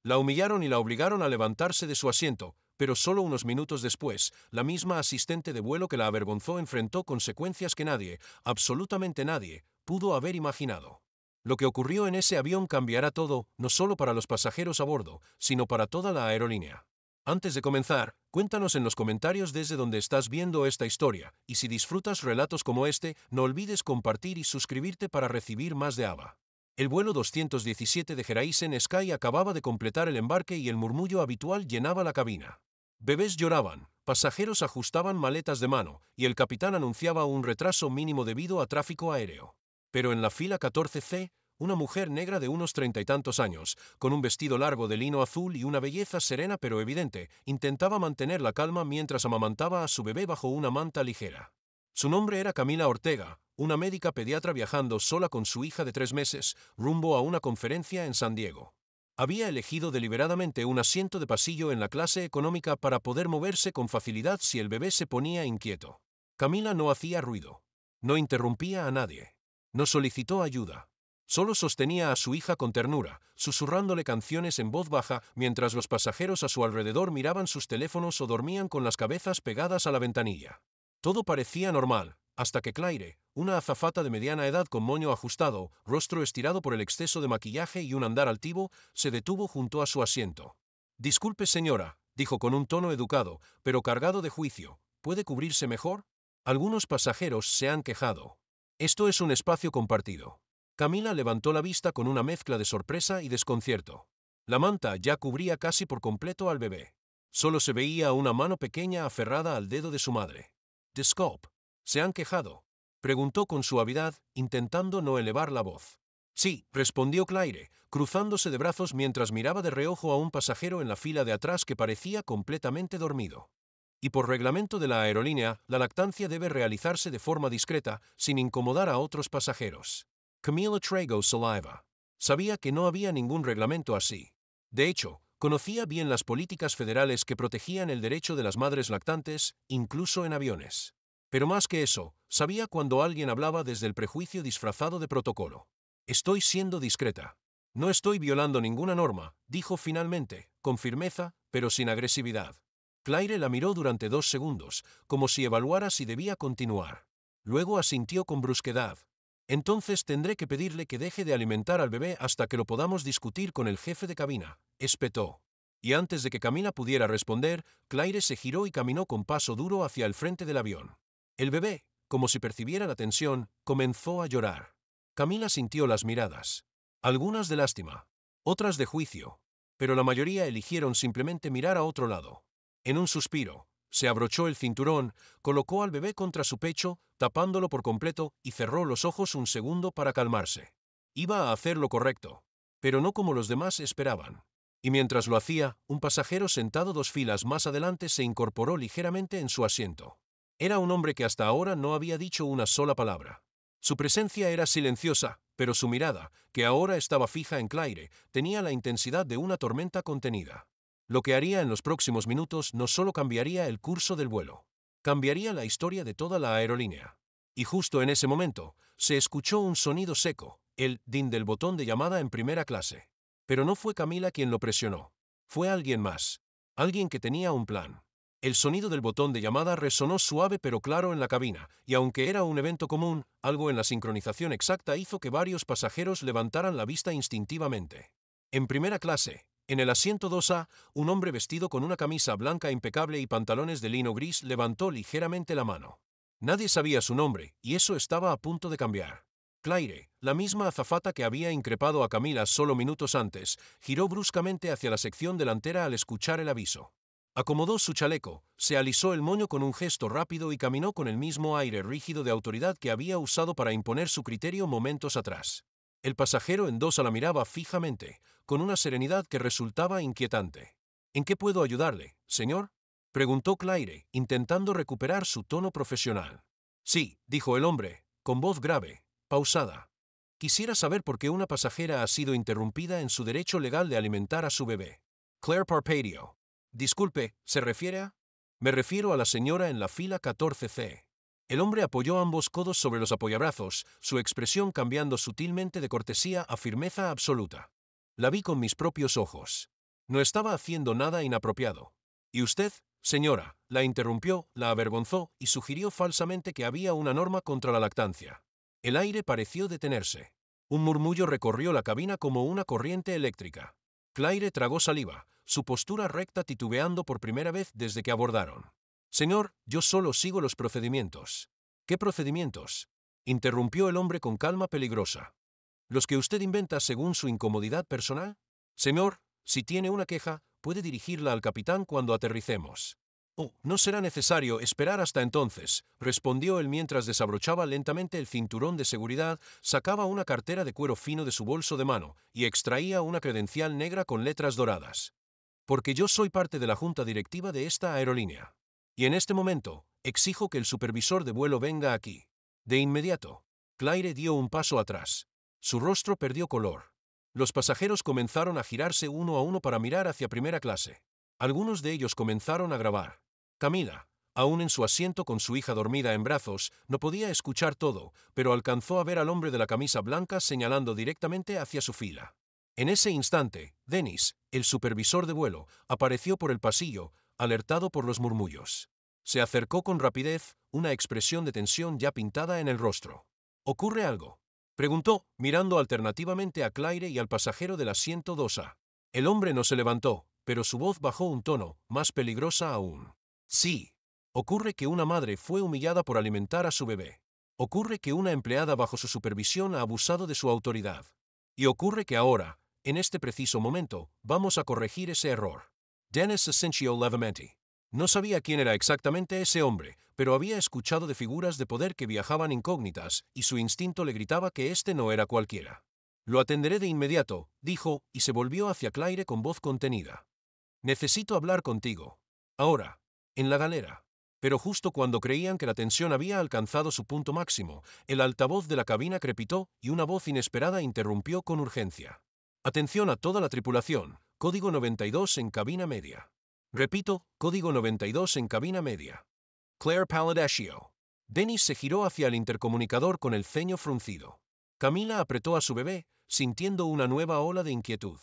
La humillaron y la obligaron a levantarse de su asiento, pero solo unos minutos después, la misma asistente de vuelo que la avergonzó enfrentó consecuencias que nadie, absolutamente nadie, pudo haber imaginado. Lo que ocurrió en ese avión cambiará todo, no solo para los pasajeros a bordo, sino para toda la aerolínea. Antes de comenzar, cuéntanos en los comentarios desde donde estás viendo esta historia, y si disfrutas relatos como este, no olvides compartir y suscribirte para recibir más de AVA. El vuelo 217 de Horizon Sky acababa de completar el embarque y el murmullo habitual llenaba la cabina. Bebés lloraban, pasajeros ajustaban maletas de mano, y el capitán anunciaba un retraso mínimo debido a tráfico aéreo. Pero en la fila 14C, una mujer negra de unos 30 y tantos años, con un vestido largo de lino azul y una belleza serena pero evidente, intentaba mantener la calma mientras amamantaba a su bebé bajo una manta ligera. Su nombre era Camila Ortega, una médica pediatra viajando sola con su hija de 3 meses, rumbo a una conferencia en San Diego. Había elegido deliberadamente un asiento de pasillo en la clase económica para poder moverse con facilidad si el bebé se ponía inquieto. Camila no hacía ruido. No interrumpía a nadie. No solicitó ayuda. Solo sostenía a su hija con ternura, susurrándole canciones en voz baja mientras los pasajeros a su alrededor miraban sus teléfonos o dormían con las cabezas pegadas a la ventanilla. Todo parecía normal, hasta que Claire, una azafata de mediana edad con moño ajustado, rostro estirado por el exceso de maquillaje y un andar altivo, se detuvo junto a su asiento. «Disculpe, señora», dijo con un tono educado, pero cargado de juicio, «¿puede cubrirse mejor? Algunos pasajeros se han quejado. Esto es un espacio compartido». Camila levantó la vista con una mezcla de sorpresa y desconcierto. La manta ya cubría casi por completo al bebé. Solo se veía una mano pequeña aferrada al dedo de su madre. «Disculpe, ¿se han quejado?», preguntó con suavidad, intentando no elevar la voz. «Sí», respondió Claire, cruzándose de brazos mientras miraba de reojo a un pasajero en la fila de atrás que parecía completamente dormido. Y por reglamento de la aerolínea, la lactancia debe realizarse de forma discreta, sin incomodar a otros pasajeros. Camila tragó saliva. Sabía que no había ningún reglamento así. De hecho, conocía bien las políticas federales que protegían el derecho de las madres lactantes, incluso en aviones. Pero más que eso, sabía cuando alguien hablaba desde el prejuicio disfrazado de protocolo. «Estoy siendo discreta. No estoy violando ninguna norma», dijo finalmente, con firmeza, pero sin agresividad. Claire la miró durante 2 segundos, como si evaluara si debía continuar. Luego asintió con brusquedad. «Entonces tendré que pedirle que deje de alimentar al bebé hasta que lo podamos discutir con el jefe de cabina», espetó. Y antes de que Camila pudiera responder, Claire se giró y caminó con paso duro hacia el frente del avión. El bebé, como si percibiera la tensión, comenzó a llorar. Camila sintió las miradas. Algunas de lástima, otras de juicio, pero la mayoría eligieron simplemente mirar a otro lado. En un suspiro, se abrochó el cinturón, colocó al bebé contra su pecho, tapándolo por completo, y cerró los ojos un segundo para calmarse. Iba a hacer lo correcto, pero no como los demás esperaban. Y mientras lo hacía, un pasajero sentado 2 filas más adelante se incorporó ligeramente en su asiento. Era un hombre que hasta ahora no había dicho una sola palabra. Su presencia era silenciosa, pero su mirada, que ahora estaba fija en Claire, tenía la intensidad de una tormenta contenida. Lo que haría en los próximos minutos no solo cambiaría el curso del vuelo, cambiaría la historia de toda la aerolínea. Y justo en ese momento, se escuchó un sonido seco, el din del botón de llamada en primera clase. Pero no fue Camila quien lo presionó. Fue alguien más. Alguien que tenía un plan. El sonido del botón de llamada resonó suave pero claro en la cabina, y aunque era un evento común, algo en la sincronización exacta hizo que varios pasajeros levantaran la vista instintivamente. En primera clase, en el asiento 2A, un hombre vestido con una camisa blanca impecable y pantalones de lino gris levantó ligeramente la mano. Nadie sabía su nombre, y eso estaba a punto de cambiar. Claire, la misma azafata que había increpado a Camila solo minutos antes, giró bruscamente hacia la sección delantera al escuchar el aviso. Acomodó su chaleco, se alisó el moño con un gesto rápido y caminó con el mismo aire rígido de autoridad que había usado para imponer su criterio momentos atrás. El pasajero en 2A la miraba fijamente, con una serenidad que resultaba inquietante. «¿En qué puedo ayudarle, señor?», preguntó Claire, intentando recuperar su tono profesional. «Sí», dijo el hombre, con voz grave, pausada. «Quisiera saber por qué una pasajera ha sido interrumpida en su derecho legal de alimentar a su bebé». Claire parpadeó. «Disculpe, ¿se refiere a?» «Me refiero a la señora en la fila 14C». El hombre apoyó ambos codos sobre los apoyabrazos, su expresión cambiando sutilmente de cortesía a firmeza absoluta. «La vi con mis propios ojos». No estaba haciendo nada inapropiado. Y usted, señora, la interrumpió, la avergonzó y sugirió falsamente que había una norma contra la lactancia. El aire pareció detenerse. Un murmullo recorrió la cabina como una corriente eléctrica. Claire tragó saliva, su postura recta titubeando por primera vez desde que abordaron. Señor, yo solo sigo los procedimientos. ¿Qué procedimientos? Interrumpió el hombre con calma peligrosa. ¿Los que usted inventa según su incomodidad personal? Señor, si tiene una queja, puede dirigirla al capitán cuando aterricemos. Oh, no será necesario esperar hasta entonces, respondió él mientras desabrochaba lentamente el cinturón de seguridad, sacaba una cartera de cuero fino de su bolso de mano y extraía una credencial negra con letras doradas. Porque yo soy parte de la junta directiva de esta aerolínea. Y en este momento, exijo que el supervisor de vuelo venga aquí. De inmediato. Claire dio un paso atrás. Su rostro perdió color. Los pasajeros comenzaron a girarse uno a uno para mirar hacia primera clase. Algunos de ellos comenzaron a grabar. Camila, aún en su asiento con su hija dormida en brazos, no podía escuchar todo, pero alcanzó a ver al hombre de la camisa blanca señalando directamente hacia su fila. En ese instante, Dennis, el supervisor de vuelo, apareció por el pasillo, alertado por los murmullos. Se acercó con rapidez, una expresión de tensión ya pintada en el rostro. ¿Ocurre algo?, preguntó, mirando alternativamente a Claire y al pasajero del asiento 2A. El hombre no se levantó, pero su voz bajó un tono, más peligrosa aún. Sí. Ocurre que una madre fue humillada por alimentar a su bebé. Ocurre que una empleada bajo su supervisión ha abusado de su autoridad. Y ocurre que ahora, en este preciso momento, vamos a corregir ese error. Dennis Asensio Levamenti. No sabía quién era exactamente ese hombre, pero había escuchado de figuras de poder que viajaban incógnitas, y su instinto le gritaba que este no era cualquiera. Lo atenderé de inmediato, dijo, y se volvió hacia Claire con voz contenida. Necesito hablar contigo. Ahora. En la galera. Pero justo cuando creían que la tensión había alcanzado su punto máximo, el altavoz de la cabina crepitó y una voz inesperada interrumpió con urgencia. Atención a toda la tripulación. Código 92 en cabina media. Repito, código 92 en cabina media. Claire Paladascio. Dennis se giró hacia el intercomunicador con el ceño fruncido. Camila apretó a su bebé, sintiendo una nueva ola de inquietud.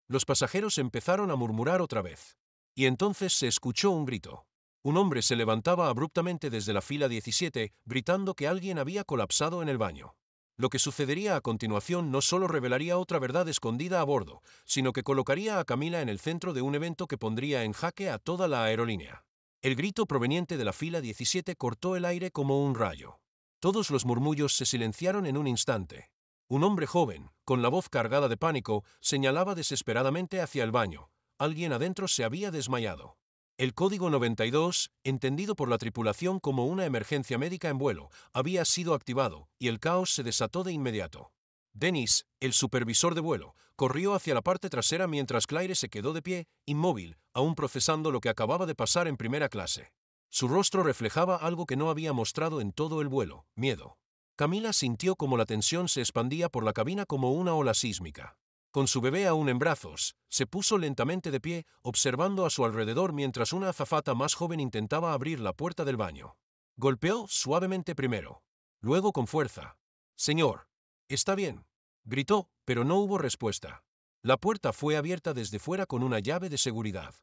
Los pasajeros empezaron a murmurar otra vez. Y entonces se escuchó un grito. Un hombre se levantaba abruptamente desde la fila 17, gritando que alguien había colapsado en el baño. Lo que sucedería a continuación no solo revelaría otra verdad escondida a bordo, sino que colocaría a Camila en el centro de un evento que pondría en jaque a toda la aerolínea. El grito proveniente de la fila 17 cortó el aire como un rayo. Todos los murmullos se silenciaron en un instante. Un hombre joven, con la voz cargada de pánico, señalaba desesperadamente hacia el baño. Alguien adentro se había desmayado. El código 92, entendido por la tripulación como una emergencia médica en vuelo, había sido activado, y el caos se desató de inmediato. Dennis, el supervisor de vuelo, corrió hacia la parte trasera mientras Claire se quedó de pie, inmóvil, aún procesando lo que acababa de pasar en primera clase. Su rostro reflejaba algo que no había mostrado en todo el vuelo: miedo. Camila sintió como la tensión se expandía por la cabina como una ola sísmica. Con su bebé aún en brazos, se puso lentamente de pie, observando a su alrededor mientras una azafata más joven intentaba abrir la puerta del baño. Golpeó suavemente primero. Luego con fuerza. «Señor, está bien», gritó, pero no hubo respuesta. La puerta fue abierta desde fuera con una llave de seguridad.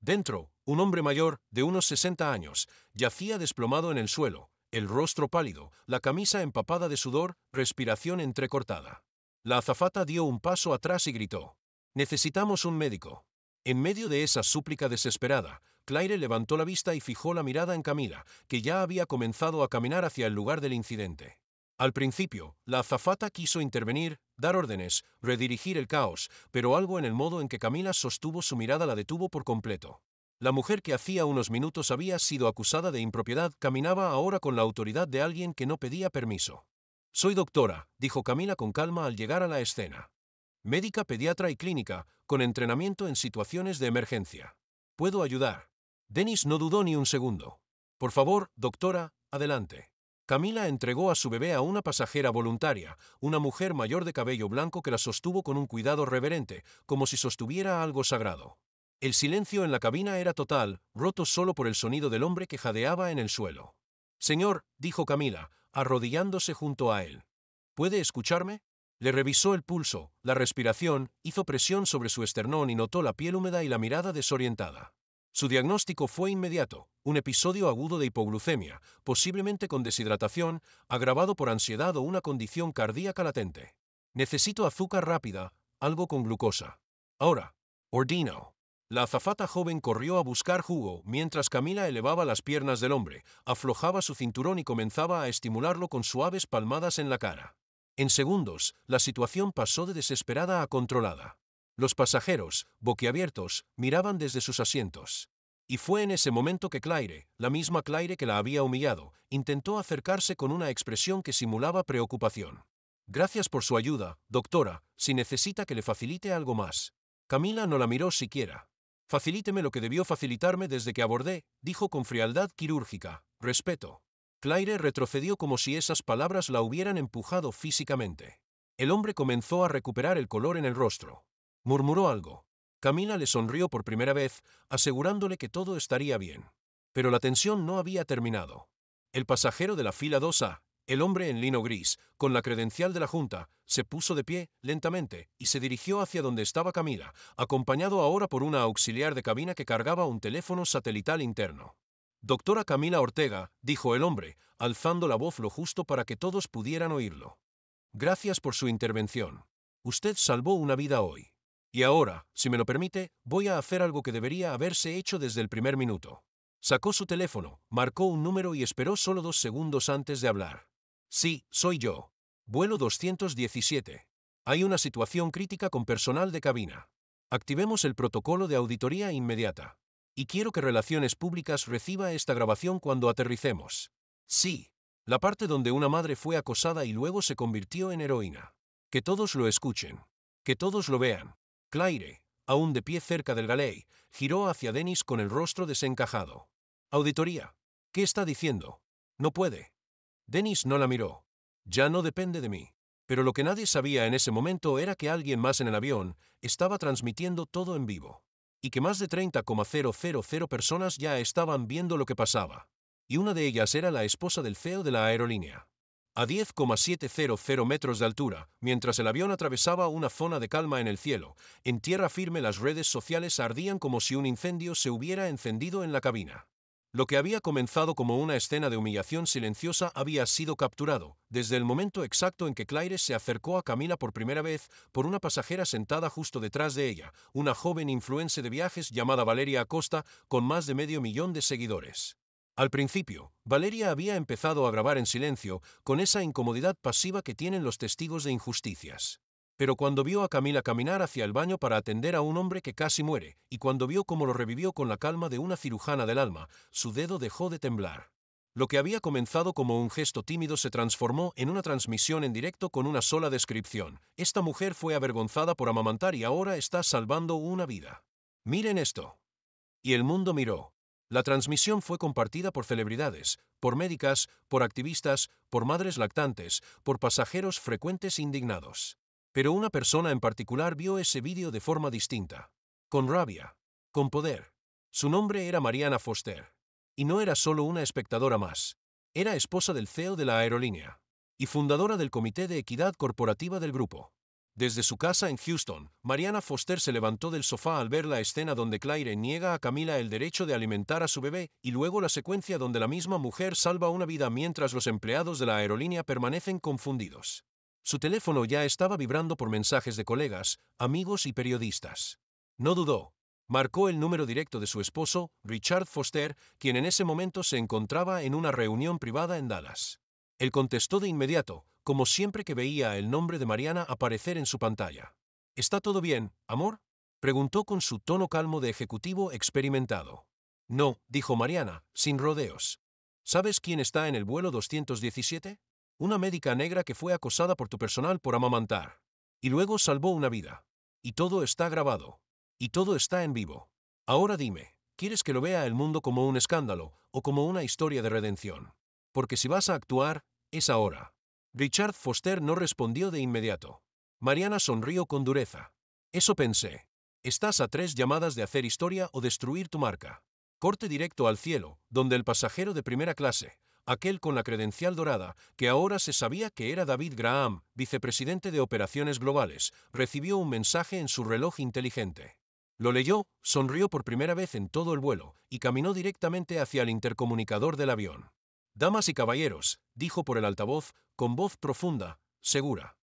Dentro, un hombre mayor, de unos 60 años, yacía desplomado en el suelo, el rostro pálido, la camisa empapada de sudor, respiración entrecortada. La azafata dio un paso atrás y gritó: «Necesitamos un médico». En medio de esa súplica desesperada, Claire levantó la vista y fijó la mirada en Camila, que ya había comenzado a caminar hacia el lugar del incidente. Al principio, la azafata quiso intervenir, dar órdenes, redirigir el caos, pero algo en el modo en que Camila sostuvo su mirada la detuvo por completo. La mujer que hacía unos minutos había sido acusada de impropiedad caminaba ahora con la autoridad de alguien que no pedía permiso. «Soy doctora», dijo Camila con calma al llegar a la escena. «Médica, pediatra y clínica, con entrenamiento en situaciones de emergencia. ¿Puedo ayudar?» Dennis no dudó ni un segundo. «Por favor, doctora, adelante». Camila entregó a su bebé a una pasajera voluntaria, una mujer mayor de cabello blanco que la sostuvo con un cuidado reverente, como si sostuviera algo sagrado. El silencio en la cabina era total, roto solo por el sonido del hombre que jadeaba en el suelo. «Señor», dijo Camila, arrodillándose junto a él. «¿Puede escucharme?» Le revisó el pulso, la respiración, hizo presión sobre su esternón y notó la piel húmeda y la mirada desorientada. Su diagnóstico fue inmediato, un episodio agudo de hipoglucemia, posiblemente con deshidratación, agravado por ansiedad o una condición cardíaca latente. Necesito azúcar rápida, algo con glucosa. Ahora, ordino. La azafata joven corrió a buscar jugo, mientras Camila elevaba las piernas del hombre, aflojaba su cinturón y comenzaba a estimularlo con suaves palmadas en la cara. En segundos, la situación pasó de desesperada a controlada. Los pasajeros, boquiabiertos, miraban desde sus asientos. Y fue en ese momento que Claire, la misma Claire que la había humillado, intentó acercarse con una expresión que simulaba preocupación. Gracias por su ayuda, doctora, si necesita que le facilite algo más. Camila no la miró siquiera. Facilíteme lo que debió facilitarme desde que abordé, dijo con frialdad quirúrgica. Respeto. Claire retrocedió como si esas palabras la hubieran empujado físicamente. El hombre comenzó a recuperar el color en el rostro. Murmuró algo. Camila le sonrió por primera vez, asegurándole que todo estaría bien. Pero la tensión no había terminado. El pasajero de la fila 2A, el hombre en lino gris, con la credencial de la Junta, se puso de pie, lentamente, y se dirigió hacia donde estaba Camila, acompañado ahora por una auxiliar de cabina que cargaba un teléfono satelital interno. Doctora Camila Ortega, dijo el hombre, alzando la voz lo justo para que todos pudieran oírlo. Gracias por su intervención. Usted salvó una vida hoy. Y ahora, si me lo permite, voy a hacer algo que debería haberse hecho desde el primer minuto. Sacó su teléfono, marcó un número y esperó solo 2 segundos antes de hablar. Sí, soy yo. Vuelo 217. Hay una situación crítica con personal de cabina. Activemos el protocolo de auditoría inmediata. Y quiero que Relaciones Públicas reciba esta grabación cuando aterricemos. Sí. La parte donde una madre fue acosada y luego se convirtió en heroína. Que todos lo escuchen. Que todos lo vean. Claire, aún de pie cerca del galey, giró hacia Dennis con el rostro desencajado. Auditoría. ¿Qué está diciendo? No puede. Dennis no la miró. Ya no depende de mí. Pero lo que nadie sabía en ese momento era que alguien más en el avión estaba transmitiendo todo en vivo. Y que más de 30,000 personas ya estaban viendo lo que pasaba. Y una de ellas era la esposa del CEO de la aerolínea. A 10,700 metros de altura, mientras el avión atravesaba una zona de calma en el cielo, en tierra firme las redes sociales ardían como si un incendio se hubiera encendido en la cabina. Lo que había comenzado como una escena de humillación silenciosa había sido capturado, desde el momento exacto en que Claire se acercó a Camila por primera vez, por una pasajera sentada justo detrás de ella, una joven influencer de viajes llamada Valeria Acosta, con más de 500,000 de seguidores. Al principio, Valeria había empezado a grabar en silencio, con esa incomodidad pasiva que tienen los testigos de injusticias. Pero cuando vio a Camila caminar hacia el baño para atender a un hombre que casi muere, y cuando vio cómo lo revivió con la calma de una cirujana del alma, su dedo dejó de temblar. Lo que había comenzado como un gesto tímido se transformó en una transmisión en directo con una sola descripción. Esta mujer fue avergonzada por amamantar y ahora está salvando una vida. Miren esto. Y el mundo miró. La transmisión fue compartida por celebridades, por médicas, por activistas, por madres lactantes, por pasajeros frecuentes indignados. Pero una persona en particular vio ese vídeo de forma distinta. Con rabia. Con poder. Su nombre era Mariana Foster. Y no era solo una espectadora más. Era esposa del CEO de la aerolínea. Y fundadora del Comité de Equidad Corporativa del grupo. Desde su casa en Houston, Mariana Foster se levantó del sofá al ver la escena donde Claire niega a Camila el derecho de alimentar a su bebé y luego la secuencia donde la misma mujer salva una vida mientras los empleados de la aerolínea permanecen confundidos. Su teléfono ya estaba vibrando por mensajes de colegas, amigos y periodistas. No dudó. Marcó el número directo de su esposo, Richard Foster, quien en ese momento se encontraba en una reunión privada en Dallas. Él contestó de inmediato, como siempre que veía el nombre de Mariana aparecer en su pantalla. ¿Está todo bien, amor? Preguntó con su tono calmo de ejecutivo experimentado. No, dijo Mariana, sin rodeos. ¿Sabes quién está en el vuelo 217? Una médica negra que fue acosada por tu personal por amamantar. Y luego salvó una vida. Y todo está grabado. Y todo está en vivo. Ahora dime, ¿quieres que lo vea el mundo como un escándalo o como una historia de redención? Porque si vas a actuar, es ahora. Richard Foster no respondió de inmediato. Mariana sonrió con dureza. Eso pensé. Estás a 3 llamadas de hacer historia o destruir tu marca. Corte directo al cielo, donde el pasajero de primera clase, aquel con la credencial dorada, que ahora se sabía que era David Graham, vicepresidente de Operaciones Globales, recibió un mensaje en su reloj inteligente. Lo leyó, sonrió por primera vez en todo el vuelo, y caminó directamente hacia el intercomunicador del avión. «Damas y caballeros», dijo por el altavoz, con voz profunda, segura.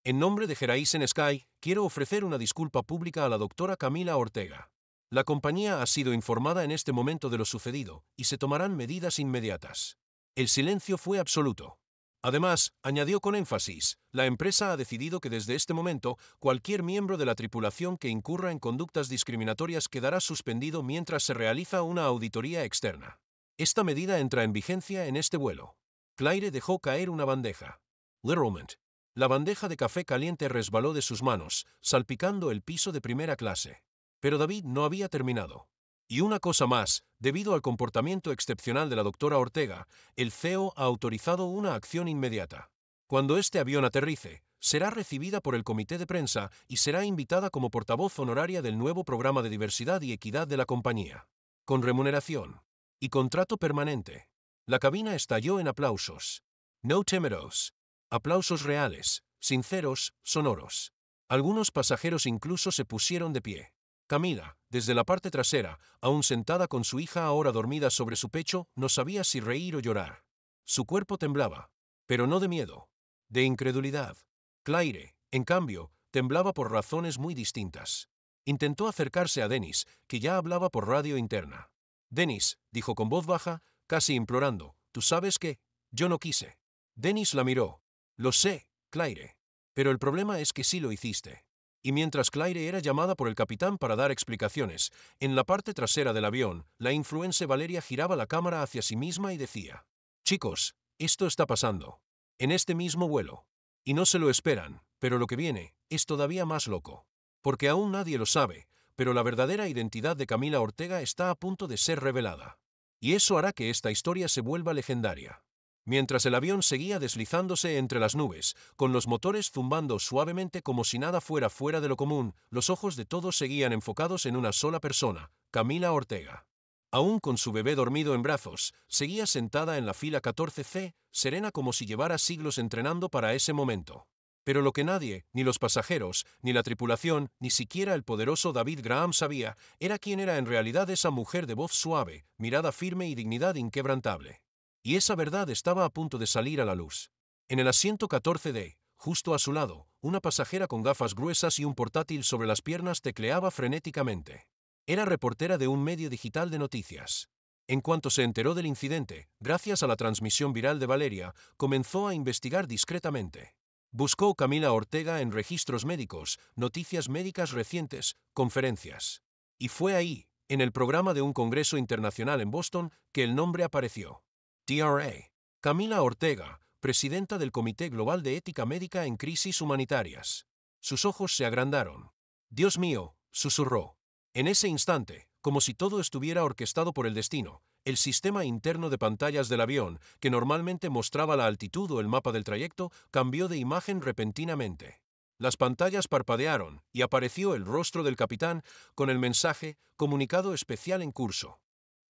«En nombre de Horizon Sky, quiero ofrecer una disculpa pública a la doctora Camila Ortega. La compañía ha sido informada en este momento de lo sucedido, y se tomarán medidas inmediatas». El silencio fue absoluto. Además, añadió con énfasis, la empresa ha decidido que desde este momento, cualquier miembro de la tripulación que incurra en conductas discriminatorias quedará suspendido mientras se realiza una auditoría externa. Esta medida entra en vigencia en este vuelo. Claire dejó caer una bandeja. Literalmente. La bandeja de café caliente resbaló de sus manos, salpicando el piso de primera clase. Pero David no había terminado. Y una cosa más, debido al comportamiento excepcional de la doctora Ortega, el CEO ha autorizado una acción inmediata. Cuando este avión aterrice, será recibida por el comité de prensa y será invitada como portavoz honoraria del nuevo programa de diversidad y equidad de la compañía. Con remuneración. Y contrato permanente. La cabina estalló en aplausos. No temeros. Aplausos reales, sinceros, sonoros. Algunos pasajeros incluso se pusieron de pie. Camila, desde la parte trasera, aún sentada con su hija ahora dormida sobre su pecho, no sabía si reír o llorar. Su cuerpo temblaba, pero no de miedo, de incredulidad. Claire, en cambio, temblaba por razones muy distintas. Intentó acercarse a Dennis, que ya hablaba por radio interna. «Dennis», dijo con voz baja, casi implorando, «tú sabes que yo no quise». Dennis la miró. «Lo sé, Claire. Pero el problema es que sí lo hiciste». Y mientras Claire era llamada por el capitán para dar explicaciones, en la parte trasera del avión, la influencer Valeria giraba la cámara hacia sí misma y decía: «Chicos, esto está pasando. En este mismo vuelo. Y no se lo esperan, pero lo que viene es todavía más loco. Porque aún nadie lo sabe, pero la verdadera identidad de Camila Ortega está a punto de ser revelada. Y eso hará que esta historia se vuelva legendaria». Mientras el avión seguía deslizándose entre las nubes, con los motores zumbando suavemente como si nada fuera de lo común, los ojos de todos seguían enfocados en una sola persona, Camila Ortega. Aún con su bebé dormido en brazos, seguía sentada en la fila 14C, serena como si llevara siglos entrenando para ese momento. Pero lo que nadie, ni los pasajeros, ni la tripulación, ni siquiera el poderoso David Graham sabía, era quién era en realidad esa mujer de voz suave, mirada firme y dignidad inquebrantable. Y esa verdad estaba a punto de salir a la luz. En el asiento 14D, justo a su lado, una pasajera con gafas gruesas y un portátil sobre las piernas tecleaba frenéticamente. Era reportera de un medio digital de noticias. En cuanto se enteró del incidente, gracias a la transmisión viral de Valeria, comenzó a investigar discretamente. Buscó Camila Ortega en registros médicos, noticias médicas recientes, conferencias. Y fue ahí, en el programa de un congreso internacional en Boston, que el nombre apareció. TRA. Camila Ortega, presidenta del Comité Global de Ética Médica en Crisis Humanitarias. Sus ojos se agrandaron. «Dios mío», susurró. En ese instante, como si todo estuviera orquestado por el destino, el sistema interno de pantallas del avión, que normalmente mostraba la altitud o el mapa del trayecto, cambió de imagen repentinamente. Las pantallas parpadearon y apareció el rostro del capitán con el mensaje «Comunicado especial en curso».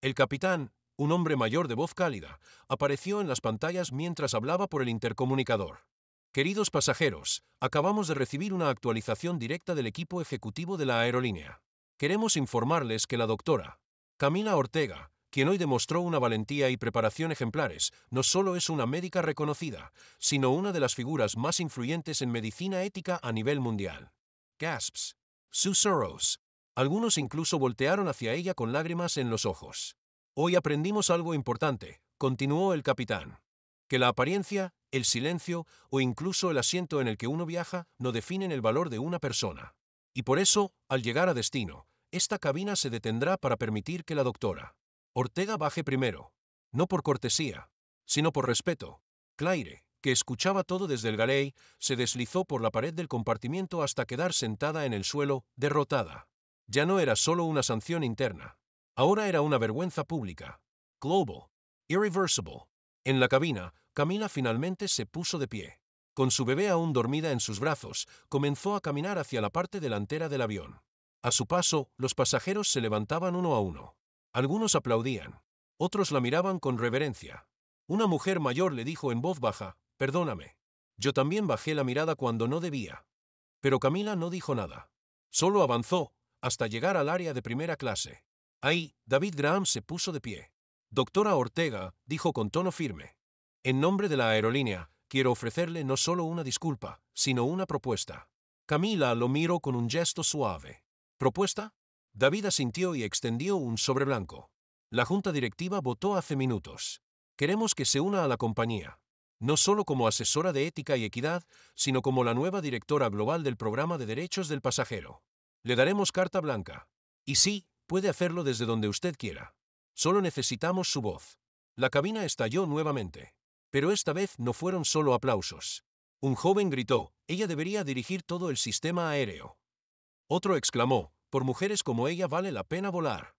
El capitán, un hombre mayor de voz cálida, apareció en las pantallas mientras hablaba por el intercomunicador. «Queridos pasajeros, acabamos de recibir una actualización directa del equipo ejecutivo de la aerolínea. Queremos informarles que la doctora Camila Ortega, quien hoy demostró una valentía y preparación ejemplares, no solo es una médica reconocida, sino una de las figuras más influyentes en medicina ética a nivel mundial». Gasps. Susurros. Algunos incluso voltearon hacia ella con lágrimas en los ojos. «Hoy aprendimos algo importante», continuó el capitán. «Que la apariencia, el silencio o incluso el asiento en el que uno viaja no definen el valor de una persona. Y por eso, al llegar a destino, esta cabina se detendrá para permitir que la doctora Ortega baje primero. No por cortesía, sino por respeto». Claire, que escuchaba todo desde el galley, se deslizó por la pared del compartimiento hasta quedar sentada en el suelo, derrotada. Ya no era solo una sanción interna. Ahora era una vergüenza pública. Global. Irreversible. En la cabina, Camila finalmente se puso de pie. Con su bebé aún dormida en sus brazos, comenzó a caminar hacia la parte delantera del avión. A su paso, los pasajeros se levantaban uno a uno. Algunos aplaudían. Otros la miraban con reverencia. Una mujer mayor le dijo en voz baja, «Perdóname. Yo también bajé la mirada cuando no debía». Pero Camila no dijo nada. Solo avanzó, hasta llegar al área de primera clase. Ahí, David Graham se puso de pie. «Doctora Ortega», dijo con tono firme. «En nombre de la aerolínea, quiero ofrecerle no solo una disculpa, sino una propuesta». Camila lo miró con un gesto suave. «¿Propuesta?». David asintió y extendió un sobre blanco. «La junta directiva votó hace minutos. Queremos que se una a la compañía. No solo como asesora de ética y equidad, sino como la nueva directora global del programa de derechos del pasajero. Le daremos carta blanca. Y sí, puede hacerlo desde donde usted quiera. Solo necesitamos su voz». La cabina estalló nuevamente. Pero esta vez no fueron solo aplausos. Un joven gritó, «Ella debería dirigir todo el sistema aéreo». Otro exclamó, «Por mujeres como ella vale la pena volar».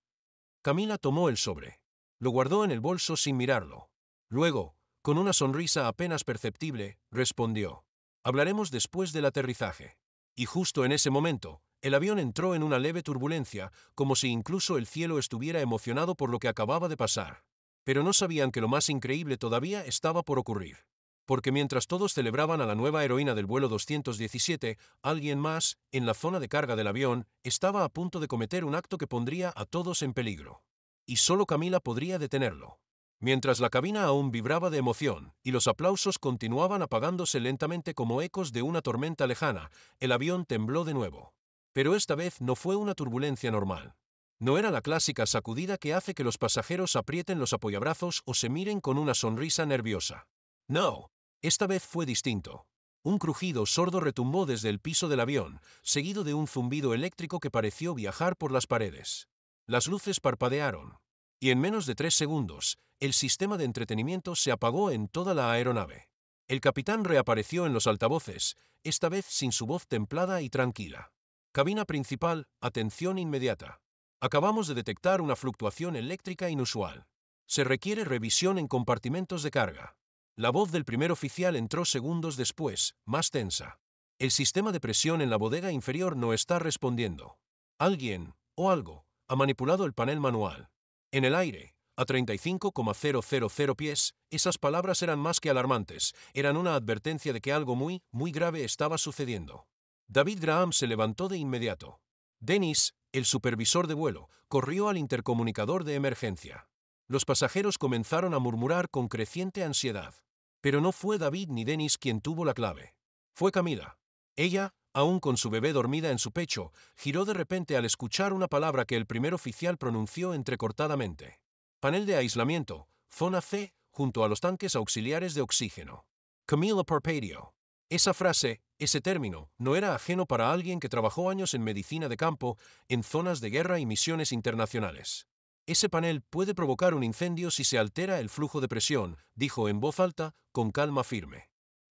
Camila tomó el sobre. Lo guardó en el bolso sin mirarlo. Luego, con una sonrisa apenas perceptible, respondió, «Hablaremos después del aterrizaje». Y justo en ese momento, el avión entró en una leve turbulencia, como si incluso el cielo estuviera emocionado por lo que acababa de pasar. Pero no sabían que lo más increíble todavía estaba por ocurrir. Porque mientras todos celebraban a la nueva heroína del vuelo 217, alguien más, en la zona de carga del avión, estaba a punto de cometer un acto que pondría a todos en peligro. Y solo Camila podría detenerlo. Mientras la cabina aún vibraba de emoción, y los aplausos continuaban apagándose lentamente como ecos de una tormenta lejana, el avión tembló de nuevo. Pero esta vez no fue una turbulencia normal. No era la clásica sacudida que hace que los pasajeros aprieten los apoyabrazos o se miren con una sonrisa nerviosa. No, esta vez fue distinto. Un crujido sordo retumbó desde el piso del avión, seguido de un zumbido eléctrico que pareció viajar por las paredes. Las luces parpadearon. Y en menos de 3 segundos, el sistema de entretenimiento se apagó en toda la aeronave. El capitán reapareció en los altavoces, esta vez sin su voz templada y tranquila. «Cabina principal, atención inmediata. Acabamos de detectar una fluctuación eléctrica inusual. Se requiere revisión en compartimentos de carga». La voz del primer oficial entró segundos después, más tensa. «El sistema de presión en la bodega inferior no está respondiendo. Alguien, o algo, ha manipulado el panel manual. En el aire, a 35,000 pies, esas palabras eran más que alarmantes, eran una advertencia de que algo muy, muy grave estaba sucediendo». David Graham se levantó de inmediato. Dennis, el supervisor de vuelo, corrió al intercomunicador de emergencia. Los pasajeros comenzaron a murmurar con creciente ansiedad. Pero no fue David ni Dennis quien tuvo la clave. Fue Camila. Ella, aún con su bebé dormida en su pecho, giró de repente al escuchar una palabra que el primer oficial pronunció entrecortadamente. «Panel de aislamiento, zona C, junto a los tanques auxiliares de oxígeno». Camila Parpadio. Esa frase, ese término, no era ajeno para alguien que trabajó años en medicina de campo, en zonas de guerra y misiones internacionales. «Ese panel puede provocar un incendio si se altera el flujo de presión», dijo en voz alta, con calma firme.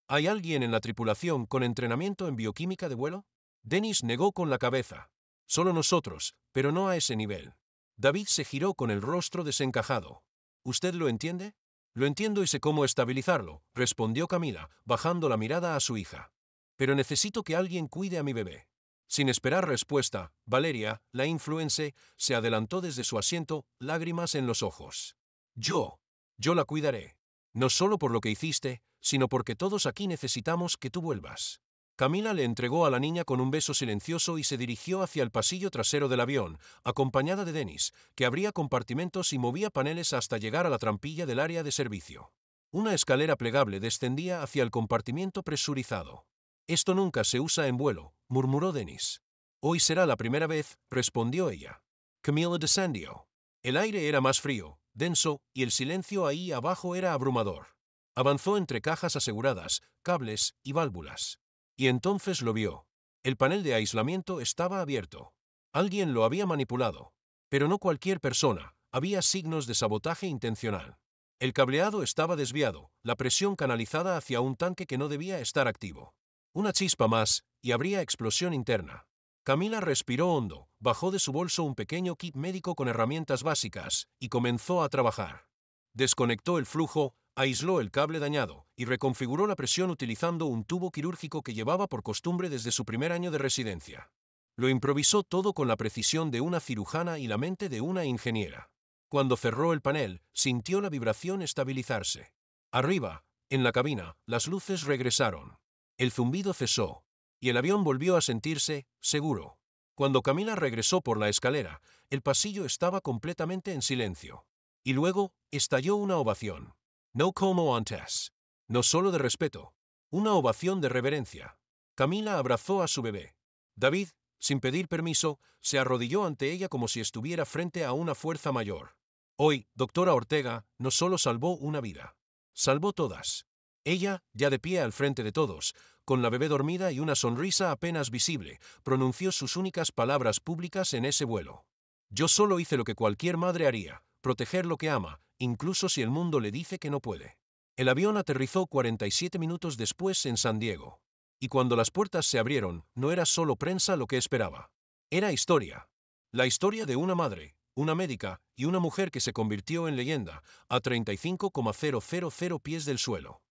«¿Hay alguien en la tripulación con entrenamiento en bioquímica de vuelo?». Dennis negó con la cabeza. «Solo nosotros, pero no a ese nivel». David se giró con el rostro desencajado. «¿Usted lo entiende?». «Lo entiendo y sé cómo estabilizarlo», respondió Camila, bajando la mirada a su hija. «Pero necesito que alguien cuide a mi bebé». Sin esperar respuesta, Valeria, la influencer, se adelantó desde su asiento, lágrimas en los ojos. Yo la cuidaré. No solo por lo que hiciste, sino porque todos aquí necesitamos que tú vuelvas». Camila le entregó a la niña con un beso silencioso y se dirigió hacia el pasillo trasero del avión, acompañada de Dennis, que abría compartimentos y movía paneles hasta llegar a la trampilla del área de servicio. Una escalera plegable descendía hacia el compartimiento presurizado. «Esto nunca se usa en vuelo», murmuró Dennis. «Hoy será la primera vez», respondió ella. Camila descendió. El aire era más frío, denso, y el silencio ahí abajo era abrumador. Avanzó entre cajas aseguradas, cables y válvulas. Y entonces lo vio. El panel de aislamiento estaba abierto. Alguien lo había manipulado. Pero no cualquier persona, había signos de sabotaje intencional. El cableado estaba desviado, la presión canalizada hacia un tanque que no debía estar activo. Una chispa más, y habría explosión interna. Camila respiró hondo, bajó de su bolso un pequeño kit médico con herramientas básicas, y comenzó a trabajar. Desconectó el flujo, aisló el cable dañado, y reconfiguró la presión utilizando un tubo quirúrgico que llevaba por costumbre desde su primer año de residencia. Lo improvisó todo con la precisión de una cirujana y la mente de una ingeniera. Cuando cerró el panel, sintió la vibración estabilizarse. Arriba, en la cabina, las luces regresaron. El zumbido cesó, y el avión volvió a sentirse seguro. Cuando Camila regresó por la escalera, el pasillo estaba completamente en silencio. Y luego, estalló una ovación. No como antes. No solo de respeto. Una ovación de reverencia. Camila abrazó a su bebé. David, sin pedir permiso, se arrodilló ante ella como si estuviera frente a una fuerza mayor. Hoy, doctora Ortega, no solo salvó una vida. Salvó todas. Ella, ya de pie al frente de todos, con la bebé dormida y una sonrisa apenas visible, pronunció sus únicas palabras públicas en ese vuelo. Yo solo hice lo que cualquier madre haría, proteger lo que ama, incluso si el mundo le dice que no puede. El avión aterrizó 47 minutos después en San Diego. Y cuando las puertas se abrieron, no era solo prensa lo que esperaba. Era historia. La historia de una madre, una médica y una mujer que se convirtió en leyenda a 35,000 pies del suelo.